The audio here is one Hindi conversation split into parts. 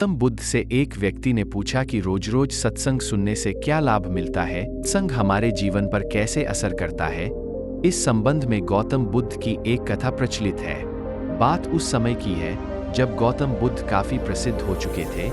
गौतम बुद्ध से एक व्यक्ति ने पूछा कि रोज-रोज सत्संग सुनने से क्या लाभ मिलता है? सत्संग हमारे जीवन पर कैसे असर करता है? इस संबंध में गौतम बुद्ध की एक कथा प्रचलित है। बात उस समय की है जब गौतम बुद्ध काफी प्रसिद्ध हो चुके थे।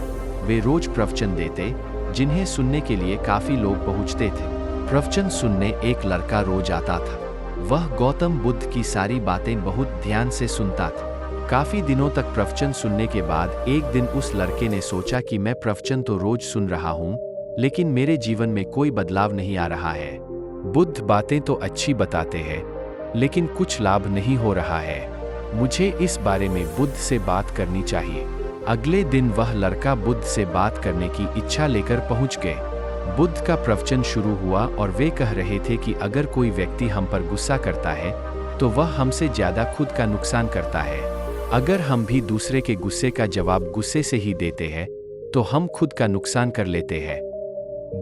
वे रोज प्रवचन देते, जिन्हें सुनने के लिए काफी लोग पहुंचते थे। प्रवचन सुनने एक लड़का रोज आता था। वह गौतम बुद्ध की सारी बातें बहुत ध्यान से सुनता था। काफी दिनों तक प्रवचन सुनने के बाद एक दिन उस लड़के ने सोचा कि मैं प्रवचन तो रोज सुन रहा हूँ, लेकिन मेरे जीवन में कोई बदलाव नहीं आ रहा है। बुद्ध बातें तो अच्छी बताते हैं, लेकिन कुछ लाभ नहीं हो रहा है। मुझे इस बारे में बुद्ध से बात करनी चाहिए। अगले दिन वह लड़का बुद्ध से बात करने की इच्छा लेकर पहुंच गए। बुद्ध का प्रवचन शुरू हुआ और वे कह रहे थे कि अगर कोई व्यक्ति हम पर गुस्सा करता है, तो वह हमसे ज्यादा खुद का नुकसान करता है। अगर हम भी दूसरे के गुस्से का जवाब गुस्से से ही देते हैं, तो हम खुद का नुकसान कर लेते हैं।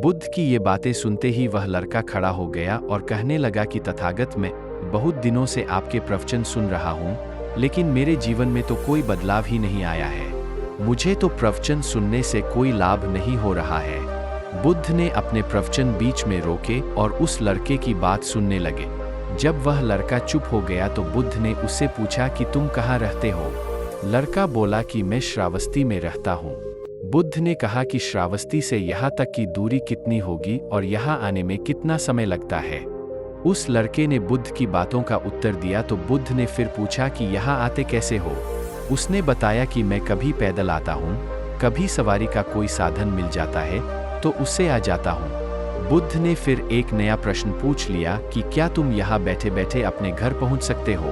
बुद्ध की ये बातें सुनते ही वह लड़का खड़ा हो गया और कहने लगा कि तथागत, मैं बहुत दिनों से आपके प्रवचन सुन रहा हूँ, लेकिन मेरे जीवन में तो कोई बदलाव ही नहीं आया है। मुझे तो प्रवचन सुनने से कोई लाभ नहीं हो रहा है। बुद्ध ने अपने प्रवचन बीच में रोके और उस लड़के की बात सुनने लगे। जब वह लड़का चुप हो गया तो बुद्ध ने उससे पूछा कि तुम कहाँ रहते हो? लड़का बोला कि मैं श्रावस्ती में रहता हूँ। बुद्ध ने कहा कि श्रावस्ती से यहाँ तक की दूरी कितनी होगी और यहाँ आने में कितना समय लगता है? उस लड़के ने बुद्ध की बातों का उत्तर दिया तो बुद्ध ने फिर पूछा कि यहाँ आते कैसे हो? उसने बताया कि मैं कभी पैदल आता हूँ, कभी सवारी का कोई साधन मिल जाता है तो उससे आ जाता हूँ। बुद्ध ने फिर एक नया प्रश्न पूछ लिया कि क्या तुम यहाँ बैठे बैठे अपने घर पहुँच सकते हो?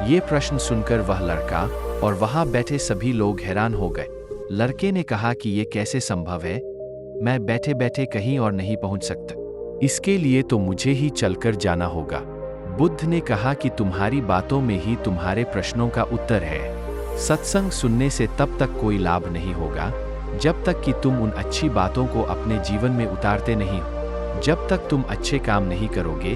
ये प्रश्न सुनकर वह लड़का और वहाँ बैठे सभी लोग हैरान हो गए। लड़के ने कहा कि ये कैसे संभव है? मैं बैठे बैठे कहीं और नहीं पहुँच सकता। इसके लिए तो मुझे ही चलकर जाना होगा। बुद्ध ने कहा कि तुम्हारी बातों में ही तुम्हारे प्रश्नों का उत्तर है। सत्संग सुनने से तब तक कोई लाभ नहीं होगा जब तक कि तुम उन अच्छी बातों को अपने जीवन में उतारते नहीं हो। जब तक तुम अच्छे काम नहीं करोगे,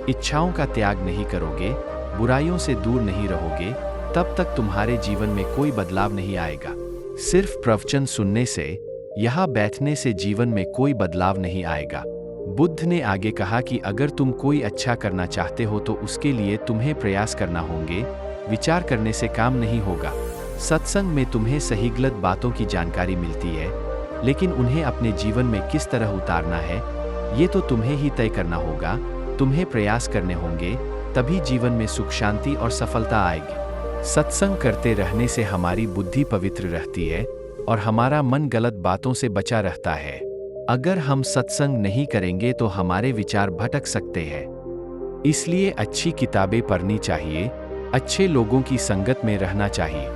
इच्छाओं का त्याग नहीं करोगे, बुराइयों से दूर नहीं रहोगे, तब तक तुम्हारे जीवन में कोई बदलाव नहीं आएगा। सिर्फ प्रवचन सुनने से, यहाँ बैठने से जीवन में कोई बदलाव नहीं आएगा। बुद्ध ने आगे कहा कि अगर तुम कोई अच्छा करना चाहते हो तो उसके लिए तुम्हें प्रयास करना होंगे, विचार करने से काम नहीं होगा। सत्संग में तुम्हें सही गलत बातों की जानकारी मिलती है, लेकिन उन्हें अपने जीवन में किस तरह उतारना है, ये तो तुम्हें ही तय करना होगा। तुम्हें प्रयास करने होंगे, तभी जीवन में सुख शांति और सफलता आएगी। सत्संग करते रहने से हमारी बुद्धि पवित्र रहती है और हमारा मन गलत बातों से बचा रहता है। अगर हम सत्संग नहीं करेंगे तो हमारे विचार भटक सकते हैं। इसलिए अच्छी किताबें पढ़नी चाहिए, अच्छे लोगों की संगत में रहना चाहिए।